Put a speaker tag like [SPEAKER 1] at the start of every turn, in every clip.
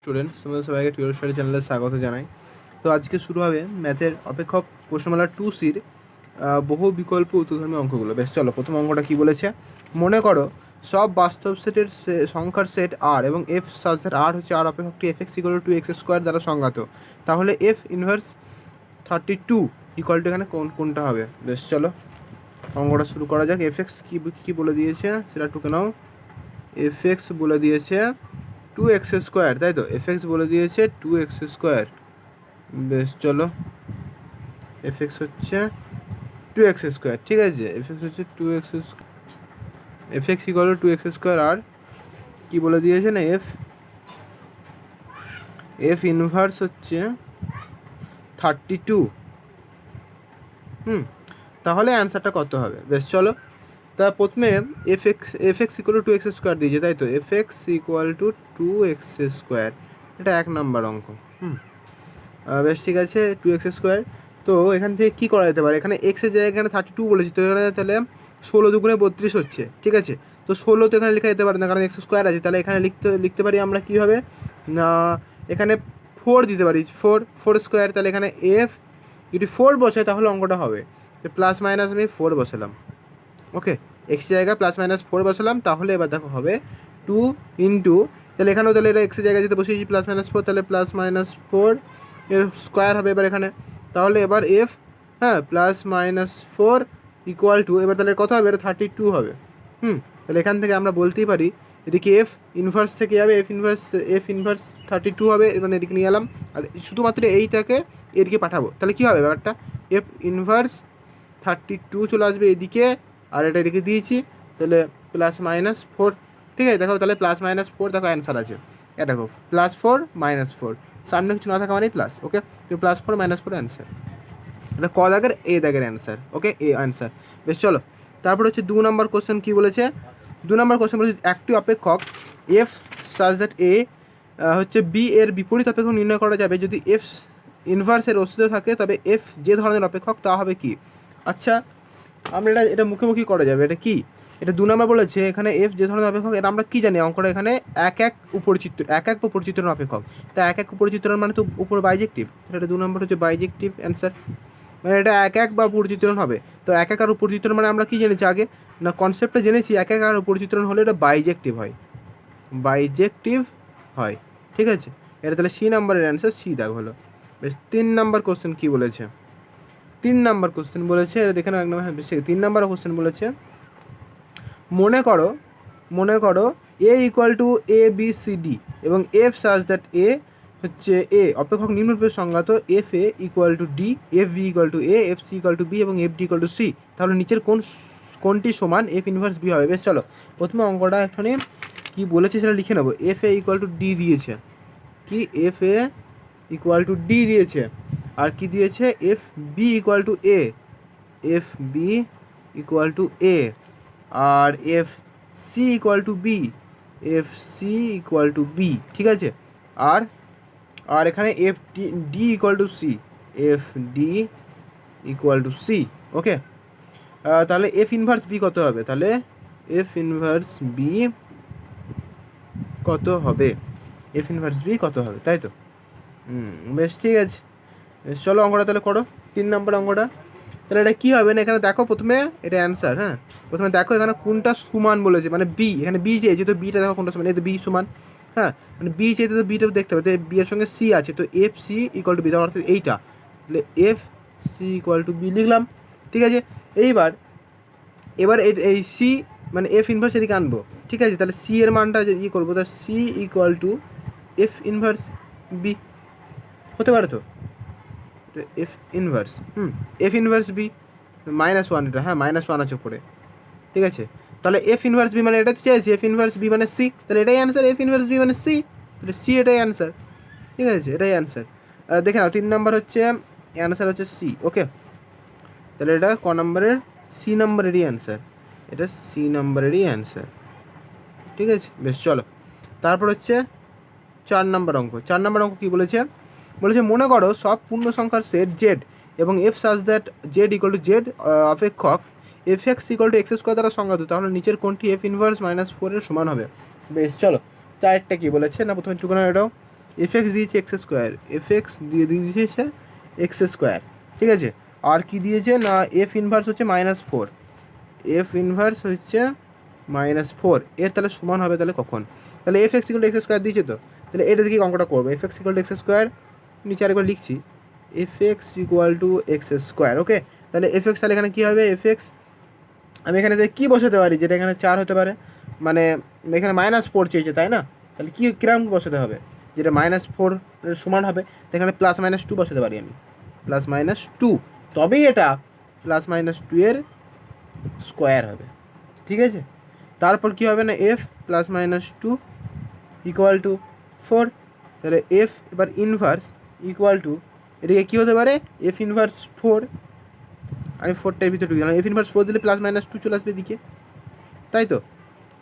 [SPEAKER 1] Student, তোমাদের সবাইকে tutorial study চ্যানেলে স্বাগত জানাই। তো আজকে শুরু হবে ম্যাথের অপেক্ষক প্রশ্নমালা 2C বহু বিকল্প উত্তরধর্মী অঙ্কগুলো। বেশ চলো, প্রথম অঙ্কটা কি বলেছে। মনে করো সব বাস্তব সেটের সংখ্যার সেট আর এবং এফ সাজ দ্যাট আর হচ্ছে আর অপেক্ষকটি F X equal to X square দ্বারা সংজ্ঞাত, তাহলে এফ ইনভার্স 32 ইকুয়াল টু এখানে কোনটা হবে। বেশ চলো অঙ্কটা শুরু করা যাক। এফ এক্স কী বলে দিয়েছে সেটা টুকে নাও। এফ এক্স বলে দিয়েছে 2x স্কোয়ার, তাই তো। এফ এক্স বলে দিয়েছে 2x স্কোয়ার। বেশ চলো, এফ এক্স হচ্ছে 2x স্কোয়ার, ঠিক আছে। এফ এক্স হচ্ছে 2x, F X equal to 2x square. আর কী বলে দিয়েছে না, এফ ইনভার্স হচ্ছে 32। তাহলে অ্যান্সারটা কত হবে। বেশ চলো, তা প্রথমে F X equal to X square দিয়েছে, তাই তো। F X equal to 2x square, এটা 1 নম্বর অঙ্ক। বেশ ঠিক আছে, 2x স্কোয়ার। তো এখান থেকে কী করা যেতে পারে, এখানে এক্সের জায়গায় এখানে 32 বলেছি, তো এখানে তাহলে 16 দুগুণে 32 হচ্ছে, ঠিক আছে। তো 16 তো এখানে লেখা যেতে পারে না, কারণ এক্স স্কোয়ার আছে। তাহলে এখানে লিখতে পারি আমরা কীভাবে না, এখানে 4 দিতে পারি, 4 স্কোয়ার। তাহলে এখানে এফ যদি 4 বসে তাহলে অঙ্কটা হবে। তো প্লাস মাইনাস আমি 4 বসালাম, ওকে। এক্সের জায়গায় প্লাস মাইনাস 4 বসালাম, তাহলে এবার দেখো হবে 2 ইন্টু, তাহলে এখানেও তাহলে এটা এক্সের জায়গায় যেতে বসিয়েছি প্লাস মাইনাস 4, তাহলে প্লাস মাইনাস 4 এর স্কোয়ার হবে এবার এখানে। তাহলে এবার F, plus minus 4 equal to, এবার তাহলে কত হবে, এটা 32 হবে। তাহলে এখান থেকে আমরা বলতেই পারি এদিকে এফ ইনভার্স থেকে যাবে, এফ ইনভার্স 32 হবে, মানে এদিকে নিয়ে এলাম। আর শুধুমাত্র এইটাকে এদিকে পাঠাবো, তাহলে কী হবে ব্যাপারটা, এফ ইনভার্স 32 চলে আসবে এদিকে, আর এটা এদিকে দিয়েছি, তাহলে প্লাস মাইনাস 4, ঠিক আছে। দেখো তাহলে প্লাস মাইনাস 4, দেখো অ্যান্সার আছে। এটা দেখো +4 -4, সামনে কিছু না থাকা মানেই প্লাস, ওকে। তো +4 -4 অ্যান্সার। এটা ক দাগের, এ দাগের অ্যান্সার, ওকে, এ অ্যান্সার। বেশ চলো, তারপর হচ্ছে 2 নম্বর কোশ্চেন কী বলেছে। 2 নম্বর কোশ্চেন বলেছে একটি অপেক্ষক এফ সাজ দ্যাট এ হচ্ছে বি এর বিপরীত অপেক্ষক নির্ণয় করা যাবে যদি এফ ইনভার্সের অস্তিত্ব থাকে, তবে এফ যে ধরনের অপেক্ষক তা হবে কি। আচ্ছা, আমরা এটা মুখোমুখি করা যাবে। এটা কি, এটা 2 নম্বর বলেছে এখানে এফ যে ধরনের অপেক্ষক, এটা আমরা কী জানি অঙ্কটা এখানে এক এক উপরিচিত্রের অপেক্ষক। তা এক এক উপরিচিত্রণ মানে তো উপর বাইজেক্টিভ, এটা 2 নম্বর হচ্ছে বাইজেক্টিভ অ্যান্সার। মানে এটা এক বা উপরিচিত্রণ হবে। তো এক আর উপরিচিত্রণ মানে আমরা কী জেনেছি আগে না, কনসেপ্টটা জেনেছি এক আর উপরিচিত্রণ হলে এটা বাইজেক্টিভ হয়, ঠিক আছে। এটা তাহলে সি নাম্বারের অ্যান্সার, সি দাগ হলো। বেশ, 3 নম্বর কোশ্চেন কী বলেছে। 3 নম্বর কোশ্চেন বলেছে, এটা দেখে নাও একদম, বেশি 3 নম্বর কোশ্চেন বলেছে মনে করো A equal to A B C D এবং এফ সাজ দ্যাট এ হচ্ছে এ অপেক্ষক নিম্নরূপে সংজ্ঞাত, F A equal to D, F B equal to A, F C equal to B এবং F D equal to C, তাহলে নিচের কোনটি সমান এফ ইনভার্স বি হবে। বেশ চলো, প্রথমে অঙ্কটা এখানে কী বলেছে সেটা লিখে নেবো। F A equal to D দিয়েছে, কি F A equal to D দিয়েছে, আর কি দিয়েছে F B equal to A, F B equal to A, আর F C equal to B, F C equal to B, ঠিক আছে। আর এখানে F D equal to C, F D equal to C, okay. তাহলে F inverse B কত হবে, তাহলে F inverse B কত হবে, এফ ইনভার্স বি কত হবে, তাই তো। বেশ ঠিক আছে, বেশ চলো অঙ্কটা তাহলে করো, 3 নম্বর অঙ্কটা। তাহলে এটা কী হবে না, এখানে দেখো প্রথমে এটা অ্যান্সার, প্রথমে দেখো এখানে কোনটা সমান বলেছে, মানে বি, এখানে বি চেয়েছে, তো বিটা দেখো কোনটা সমান, এই তো বি সমান, মানে বি চেয়েছে তো বিটা দেখতে হবে, তো বি এর সঙ্গে সি আছে, তো F C equal to B, তার অর্থাৎ এইটা, তাহলে F C equal to B লিখলাম, ঠিক আছে। এবার এই সি মানে এফ ইনভার্স এদিকে আনবো, ঠিক আছে। তাহলে সি এর মানটা যে করবো, তাহলে C equal to F inverse B হতে পারে, তো F inverse F inverse B -1, এটা -1 আছে উপরে, ঠিক আছে। তাহলে এফ ইনভার্স বি মানে এটা তো চেয়েছি, এফ ইনভার্স বি মানে সি, তাহলে এটাই অ্যান্সার, এফ ইনভার্স বি মানে সি, তাহলে সি এটাই অ্যান্সার, ঠিক আছে, এটাই অ্যান্সার। দেখে নাও 3 নম্বর হচ্ছে অ্যান্সার হচ্ছে সি, ওকে। তাহলে এটা ক নম্বরের, সি নম্বরেরই অ্যান্সার, এটা সি নম্বরেরই অ্যান্সার, ঠিক আছে। বেশ চলো, তারপর হচ্ছে 4 নম্বর অঙ্ক। 4 নম্বর অঙ্ক কী বলেছে মনে করো সব পূর্ণ সংখ্যার সেট জেড এবং F such that Z equal to Z অপেক্ষক F X equal to X square দ্বারা সংজ্ঞাত, তাহলে নিচের কোনটি এফ ইনভার্স -4 এর সমান হবে। বেশ চলো, চারটা কী বলেছে না, প্রথমে একটু এটাও এফ এক্স দিয়েছে এক্স স্কোয়ার, এফ এক্স দিয়ে দিয়েছে এক্স স্কোয়ার, ঠিক আছে। আর কি দিয়েছে না এফ ইনভার্স হচ্ছে -4, এফ ইনভার্স হচ্ছে -4, এর তাহলে সমান হবে তাহলে কখন, তাহলে F X equal to X square দিয়েছে তো, তাহলে এটা থেকে অঙ্কটা করবো। F X equal to X square, নিচে আরেকবার লিখছি F X equal to X square, okay. তাহলে এফ এক্স তাহলে এখানে কী হবে, এফ এক্স আমি এখানে কী বসাতে পারি, যেটা এখানে 4 হতে পারে, মানে এখানে -4 চেয়েছে তাই না, তাহলে কী কিরম বসাতে হবে, যেটা -4 সমান হবে, এখানে +-2 বসাতে পারি আমি, +-2, তবেই এটা +-2 এর স্কোয়ার হবে, ঠিক আছে। তারপর কী হবে না এফ +-2 ইকুয়াল টু 4, তাহলে এফ এবার ইনভার্স ইকুয়াল টু, এটাকে কী হতে পারে, এফ ইনভার্স 4, আমি 4টার ভিতরে ঢুকে গেলাম, এফ ইনভার্স 4 দিলে +-2 চলে আসবে এদিকে, তাই তো।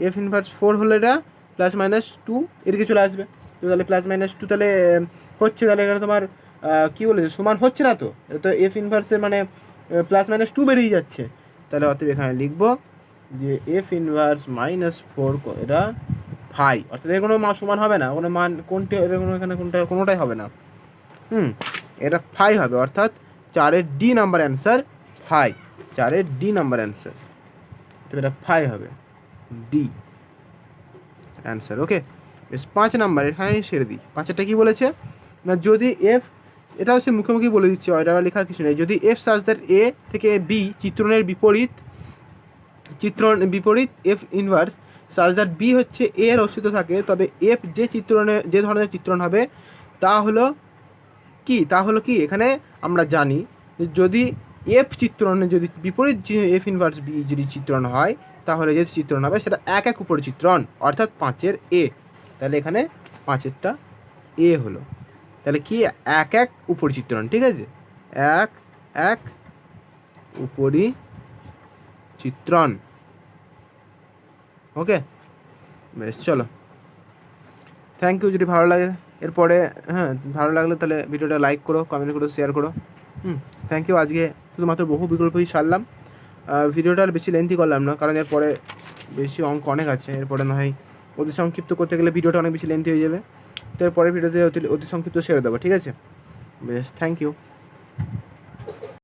[SPEAKER 1] এফ ইনভার্স 4 হলে এটা +-2 এদিকে চলে আসবে, তো তাহলে +-2 তাহলে হচ্ছে, তাহলে এখানে তোমার কী বলেছে সমান হচ্ছে না তো, এটা তো এফ ইনভার্সের মানে +-2 বেরিয়ে যাচ্ছে, তাহলে অতএব এখানে লিখবো যে এফ ইনভার্স -4 এটা ফাই, অর্থাৎ এর কোনো মান সমান হবে না, কোনো মান কোনটি এর কোনো এখানে কোনোটাই হবে না, এটা ফাই হবে, অর্থাৎ 4-এর ডি নাম্বার অ্যান্সার ফাই, 4-এর ডি নাম্বার অ্যান্সার, তো এটা ফাই হবে, ডি অ্যান্সার, ওকে। বেশ 5 নাম্বার এখানে সেরে দিই। 5-এরটা কী বলেছে না, যদি এফ, এটা হচ্ছে মুখোমুখি বলে দিচ্ছি, এটা লেখার কিছু নেই, যদি এফ সাজ দ্যাট এ থেকে বি চিত্রণের বিপরীত F inverse such that B হচ্ছে এ এর অস্তিত্ব থাকে, তবে এফ যে ধরনের চিত্রণ হবে তা হলো কি এখানে আমরা জানি যদি এফ চিত্রণে যদি বিপরীত এফ ইনভার্স বি যদি চিত্রণ হয়, তাহলে যে চিত্রণ হবে সেটা এক উপর চিত্রণ, অর্থাৎ 5-এর এ, তাহলে এখানে 5-এরটা এ হলো, তাহলে কি এক উপর চিত্রণ, ঠিক আছে, এক উপরি চিত্রণ, ওকে। বেশ চলো, থ্যাংক ইউ। যদি ভালো লাগে এরপরে, হ্যাঁ ভালো লাগলে তাহলে ভিডিওটা লাইক করো, কমেন্ট করো, শেয়ার করো, থ্যাংক ইউ। আজকে শুধুমাত্র বহু বিকল্পই সারলাম, ভিডিওটা আর বেশি লেন্থি করলাম না, কারণ এরপরে বেশি অঙ্ক অনেক আছে, এরপরে না হয় অতি সংক্ষিপ্ত করতে গেলে ভিডিওটা অনেক বেশি লেন্থি হয়ে যাবে, তো এরপরে ভিডিওতে অতি সংক্ষিপ্ত সেরে দেবো, ঠিক আছে। বেশ, থ্যাংক ইউ।